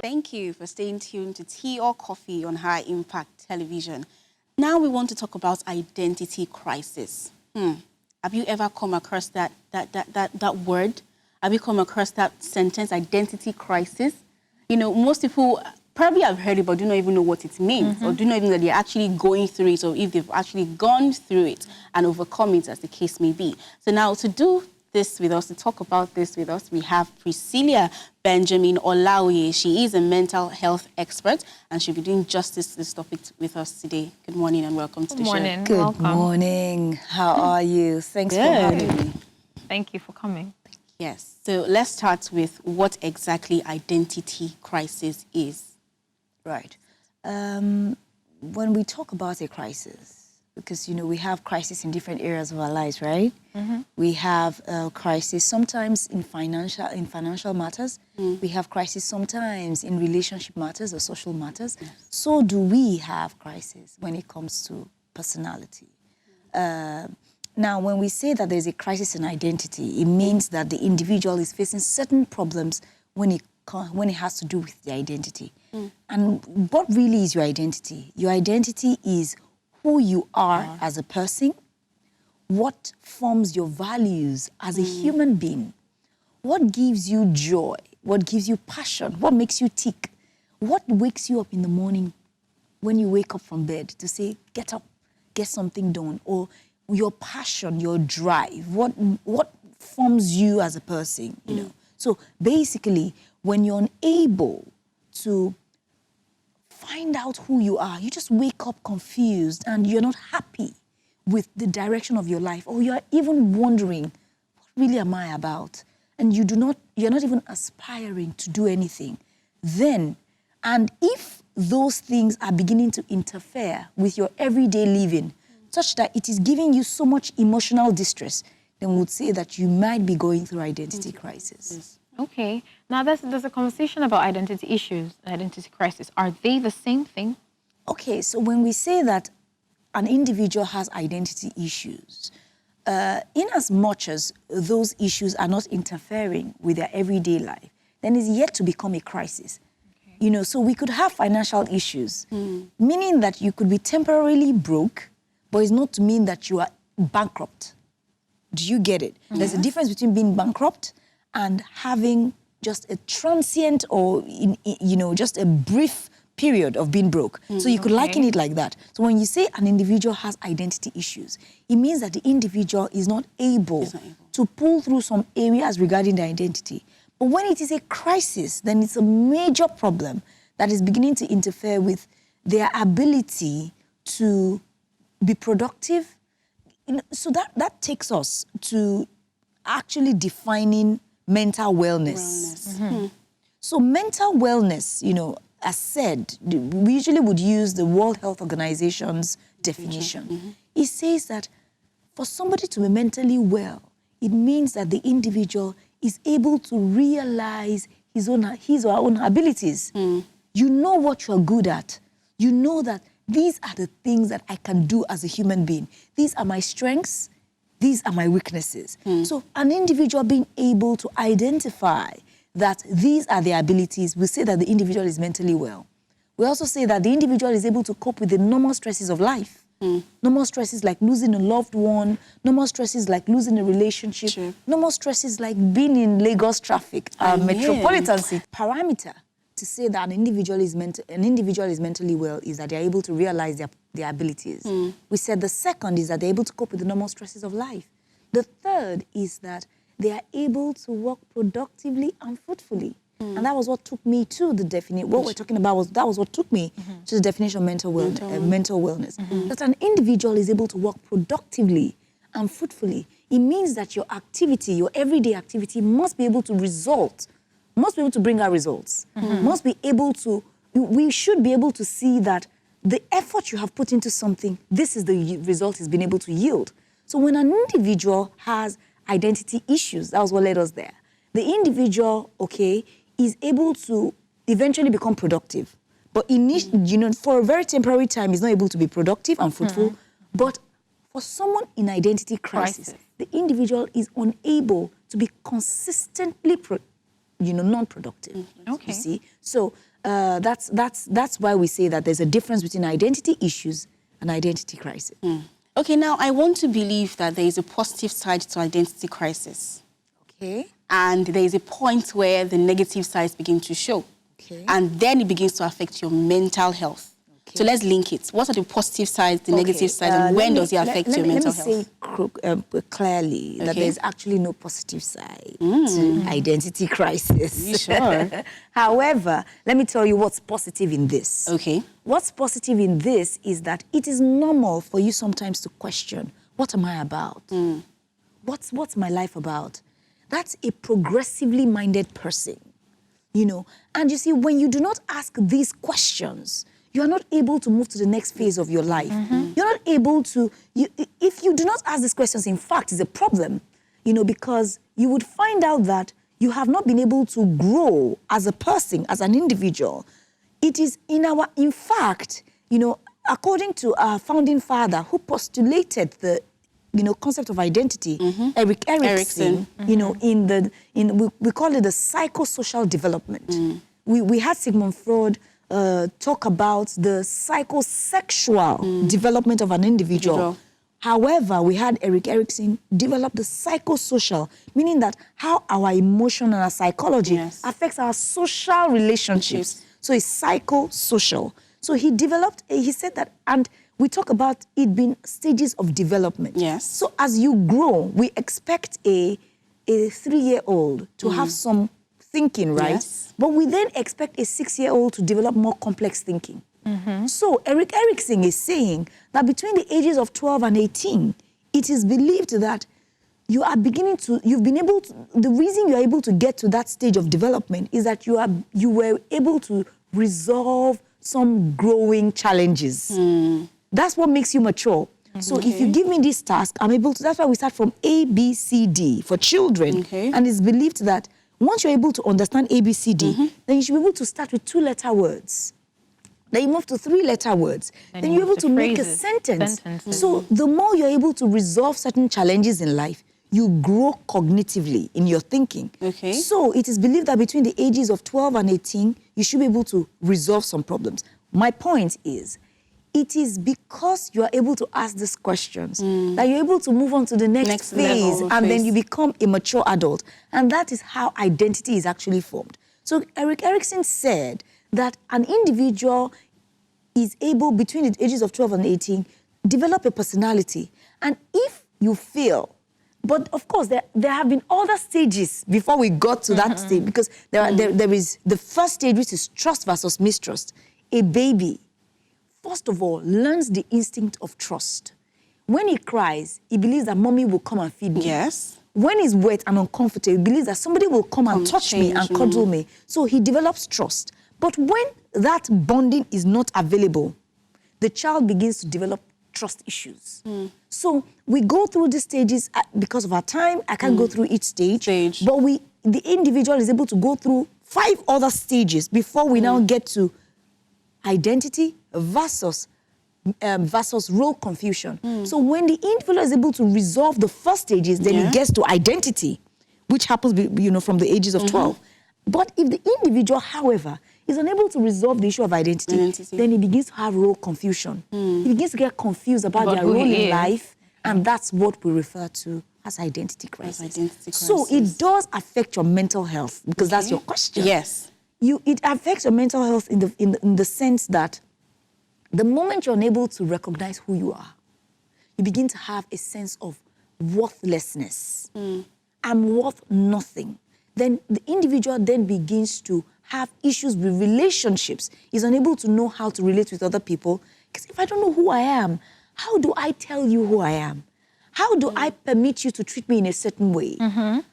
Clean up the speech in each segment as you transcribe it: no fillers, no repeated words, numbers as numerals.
Thank you for staying tuned to Tea or Coffee on High Impact Television. Now we want to talk about identity crisis. Have you ever come across that word? Have you come across that sentence, identity crisis? You know, most people probably have heard it, but do not even know what it means, or do not even know that they're actually going through it, or if they've actually gone through it and overcome it, as the case may be. So now to do this with us, to talk about this with us, we have Priscilla Benjamin-Olaoye. She is a mental health expert, and she'll be doing justice to this topic with us today. Good morning and welcome to the show. Good morning. How are you? Thanks for having me. Thank you for coming. Yes. So let's start with what exactly identity crisis is. Right. When we talk about a crisis, because, you know, we have crisis in different areas of our lives, right? We have a crisis sometimes in financial matters. We have crisis sometimes in relationship matters or social matters. So do we have crisis when it comes to personality. Now, when we say that there's a crisis in identity, it means that the individual is facing certain problems when it has to do with the identity. And what really is your identity? Your identity is who you are as a person, what forms your values as a human being, what gives you joy, what gives you passion, what makes you tick, what wakes you up in the morning when you wake up from bed to say, get up, get something done, or your passion, your drive, what forms you as a person, you know. So basically, when you're unable to find out who you are, you just wake up confused and you're not happy with the direction of your life, or you're even wondering, what really am I about? And you're not even aspiring to do anything. Then, and if those things are beginning to interfere with your everyday living, such that it is giving you so much emotional distress, then we would say that you might be going through identity crisis. Okay. Now, there's a conversation about identity issues and identity crisis. Are they the same thing? Okay, so when we say that an individual has identity issues, in as much as those issues are not interfering with their everyday life, then it's yet to become a crisis. Okay. You know, so we could have financial issues, meaning that you could be temporarily broke, but it's not to mean that you are bankrupt. Do you get it? There's a difference between being bankrupt and having just a transient or, just a brief period of being broke. So you could liken it like that. So when you say an individual has identity issues, it means that the individual is not able to pull through some areas regarding their identity. But when it is a crisis, then it's a major problem that is beginning to interfere with their ability to be productive. So that takes us to actually defining mental wellness. So mental wellness, you know, as said, we usually would use the World Health Organization's definition. It says that for somebody to be mentally well, it means that the individual is able to realize his or her own abilities. You know what you're good at. You know that these are the things that I can do as a human being. These are my strengths. These are my weaknesses. So an individual being able to identify that these are their abilities, we say that the individual is mentally well. We also say that the individual is able to cope with the normal stresses of life. Normal stresses like losing a loved one, normal stresses like losing a relationship, normal stresses like being in Lagos traffic, metropolitan city. Parameter to say that an individual is mentally well is that they're able to realize their abilities. We said the second is that they're able to cope with the normal stresses of life. The third is that they are able to work productively and fruitfully. And that was what took me to the definition. What we're talking about that was what took me to the definition of mental wellness. That an individual is able to work productively and fruitfully. It means that your activity, your everyday activity, must be able to bring out results. We should be able to see that the effort you have put into something, this is the result it's been able to yield. So when an individual has identity issues, that was what led us there. The individual, is able to eventually become productive. But for a very temporary time, he's not able to be productive and fruitful. But for someone in identity crisis, the individual is unable to be consistently non-productive. You see? So that's why we say that there's a difference between identity issues and identity crisis. Okay, now I want to believe that there is a positive side to identity crisis. Okay. And there is a point where the negative sides begin to show. Okay. And then it begins to affect your mental health. Okay. So let's link it. What are the positive sides, the negative sides, and when does it affect your mental health? Let me say clearly that there's actually no positive side to identity crisis. Are you sure? However, let me tell you what's positive in this. Okay. What's positive in this is that it is normal for you sometimes to question, what am I about? What's my life about? That's a progressively minded person, you know. And you see, when you do not ask these questions, you are not able to move to the next phase of your life. You're not able to, if you do not ask these questions, in fact, it's a problem, you know, because you would find out that you have not been able to grow as a person, as an individual. It is in fact, you know, according to our founding father who postulated the, you know, concept of identity, Erik Erikson, you know, we call it the psychosocial development. We had Sigmund Freud talk about the psychosexual development of an individual. However, we had Erik Erikson develop the psychosocial, meaning that how our emotion and our psychology affects our social relationships. So it's psychosocial. So he said that, and we talk about it being stages of development. Yes. So as you grow, we expect a 3-year-old to have some thinking, right? Yes. But we then expect a 6-year-old to develop more complex thinking. So Erik Erikson is saying that between the ages of 12 and 18, it is believed that you are beginning to, the reason you are able to get to that stage of development is that you were able to resolve some growing challenges. That's what makes you mature. So if you give me this task, I'm able to, that's why we start from A, B, C, D for children. And it's believed that once you're able to understand A, B, C, D, then you should be able to start with 2-letter words. Then you move to 3-letter words. Then you're able to make a sentence. So the more you're able to resolve certain challenges in life, you grow cognitively in your thinking. So it is believed that between the ages of 12 and 18, you should be able to resolve some problems. My point is, it is because you are able to ask these questions that you're able to move on to the next phase, and then you become a mature adult. And that is how identity is actually formed. So Erik Erikson said that an individual is able, between the ages of 12 and 18, develop a personality. And if you feel, but of course, there have been other stages before we got to that stage, because there is the first stage, which is trust versus mistrust. A baby, first of all, learns the instinct of trust. When he cries, he believes that mommy will come and feed me. Yes. When he's wet and uncomfortable, he believes that somebody will come and touch me and cuddle me. So he develops trust. But when that bonding is not available, the child begins to develop trust issues. So we go through these stages because of our time. I can't go through each stage. But the individual is able to go through 5 other stages before we now get to identity versus role confusion. So when the individual is able to resolve the first stages, then it gets to identity, which happens, you know, from the ages of 12. But if the individual, however, is unable to resolve the issue of identity, then he begins to have role confusion. He begins to get confused about their role in life, and that's what we refer to as identity crisis. So it does affect your mental health, because that's your question. Yes. It affects your mental health in the sense that the moment you're unable to recognize who you are, you begin to have a sense of worthlessness. I'm worth nothing. Then the individual then begins to have issues with relationships. He's unable to know how to relate with other people. Because if I don't know who I am, how do I tell you who I am? How do I permit you to treat me in a certain way?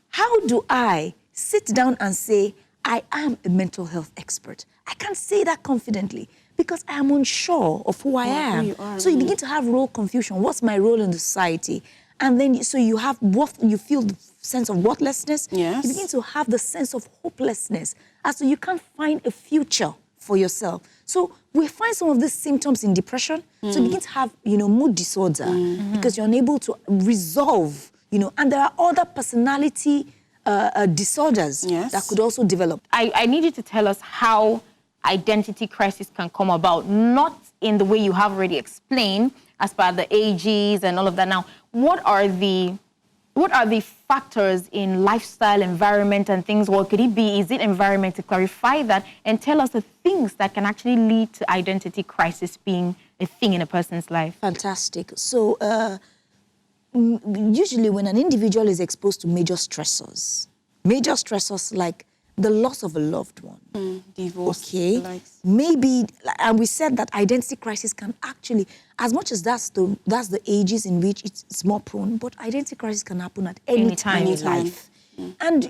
How do I sit down and say, I am a mental health expert? I can't say that confidently because I am unsure of who I am. So you begin to have role confusion. What's my role in the society? And then, so you feel the sense of worthlessness. Yes. You begin to have the sense of hopelessness. As so you can't find a future for yourself. So we find some of these symptoms in depression. So you begin to have, mood disorder because you're unable to resolve, and there are other personality disorders that could also develop. I need you to tell us how identity crisis can come about, not in the way you have already explained, as per the ages and all of that. Now, what are the factors in lifestyle, environment, and things? What could it be? Is it environment? To clarify that and tell us the things that can actually lead to identity crisis being a thing in a person's life. Fantastic. So usually when an individual is exposed to major stressors like the loss of a loved one, Divorce. okay, maybe, and we said that identity crisis can actually, as much as that's the ages in which it's more prone, but identity crisis can happen at any time in life. And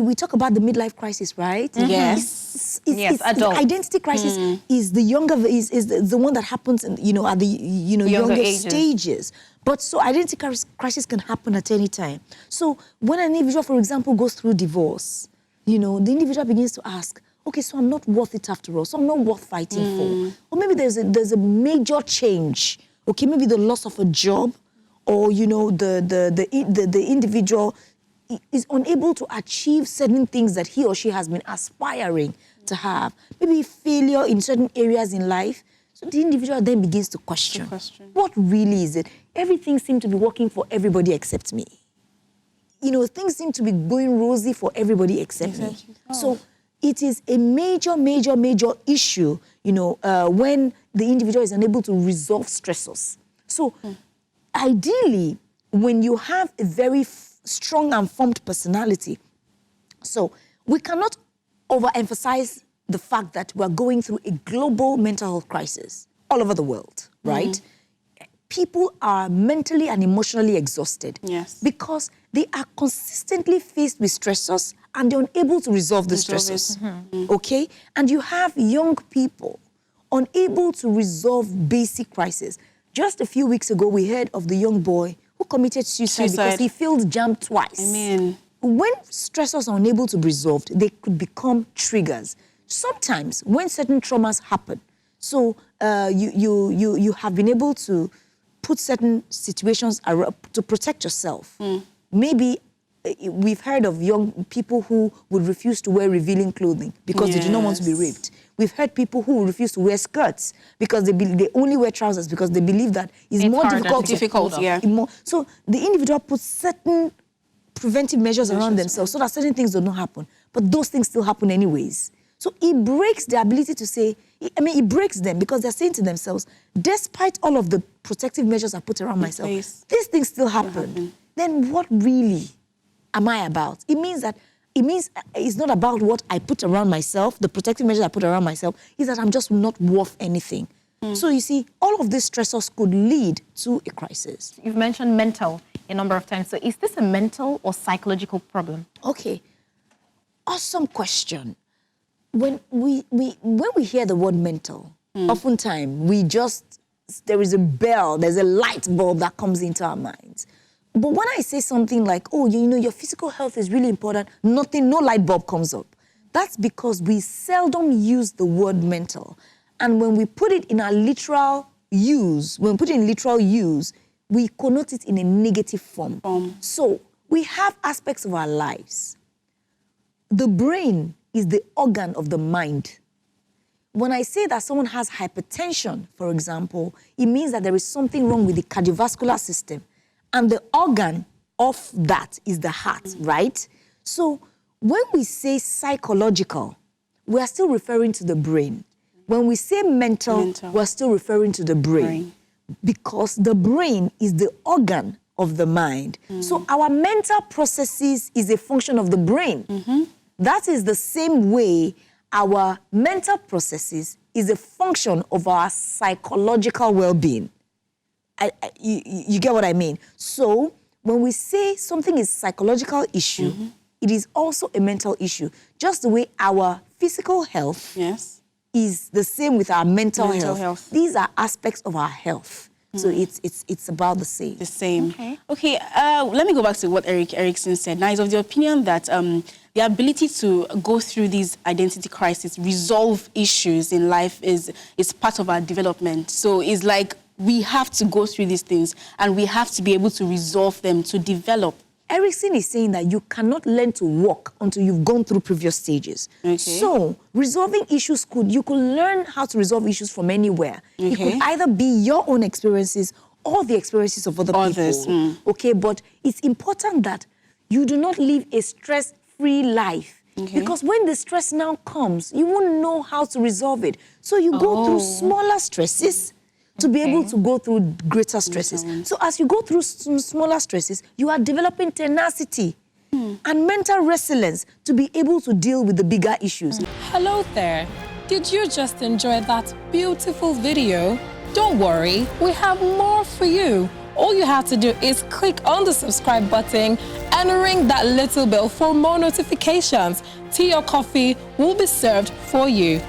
we talk about the midlife crisis, right? Yes. Yes, adult. The identity crisis is the younger, is the one that happens in, at the younger ages. stages. But so identity crisis can happen at any time. So when an individual, for example, goes through divorce, the individual begins to ask, okay, so I'm not worth it after all. So I'm not worth fighting for. Or maybe there's a major change. Okay, maybe the loss of a job, or the individual is unable to achieve certain things that he or she has been aspiring to have. Maybe failure in certain areas in life. So the individual then begins to question. What really is it? Everything seems to be working for everybody except me. Things seem to be going rosy for everybody except me. So it is a major, major, major issue, when the individual is unable to resolve stressors. So ideally, when you have a very strong and formed personality, so we cannot overemphasize the fact that we're going through a global mental health crisis all over the world, right? People are mentally and emotionally exhausted. Yes. Because they are consistently faced with stressors and they're unable to resolve the stressors. Okay? And you have young people unable to resolve basic crises. Just a few weeks ago, we heard of the young boy who committed suicide because he failed JAMB twice. When stressors are unable to be resolved, they could become triggers. Sometimes, when certain traumas happen, so you have been able to put certain situations to protect yourself. Maybe we've heard of young people who would refuse to wear revealing clothing because they do not want to be raped. We've heard people who refuse to wear skirts because they only wear trousers because they believe that it's more difficult. So the individual puts certain preventive measures around themselves so that certain things do not happen. But those things still happen anyways. So it breaks their ability to say, it breaks them because they're saying to themselves, despite all of the protective measures I put around myself, these things still happen. Then what really am I about? It means it's not about what I put around myself, the protective measures I put around myself, is that I'm just not worth anything. So you see, all of these stressors could lead to a crisis. You've mentioned mental a number of times. So is this a mental or psychological problem? Okay, awesome question. When we hear the word mental, oftentimes there is a bell, there's a light bulb that comes into our minds. But when I say something like, oh, your physical health is really important, no light bulb comes up. That's because we seldom use the word mental. And when we put it in our literal use, we connote it in a negative form. So we have aspects of our lives. The brain is the organ of the mind. When I say that someone has hypertension, for example, it means that there is something wrong with the cardiovascular system. And the organ of that is the heart, right? So when we say psychological, we are still referring to the brain. When we say mental, we're still referring to the brain. Because the brain is the organ of the mind. So our mental processes is a function of the brain. That is the same way our mental processes is a function of our psychological well-being. You get what I mean? So when we say something is a psychological issue, it is also a mental issue. Just the way our physical health is the same with our mental health. These are aspects of our health. So it's about the same. Okay, let me go back to what Eric Erickson said. Now, he's of the opinion that the ability to go through these identity crises, resolve issues in life is part of our development. So it's like we have to go through these things and we have to be able to resolve them to develop. Erickson is saying that you cannot learn to walk until you've gone through previous stages. Okay. So resolving issues you could learn how to resolve issues from anywhere. It Okay. could either be your own experiences or the experiences of other people. Okay, but it's important that you do not live a stress-free life. Okay. Because when the stress now comes, you won't know how to resolve it. So you go through smaller stresses to be able to go through greater stresses. So as you go through smaller stresses, you are developing tenacity and mental resilience to be able to deal with the bigger issues. Hello there. Did you just enjoy that beautiful video? Don't worry, we have more for you. All you have to do is click on the subscribe button and ring that little bell for more notifications. Tea or coffee will be served for you.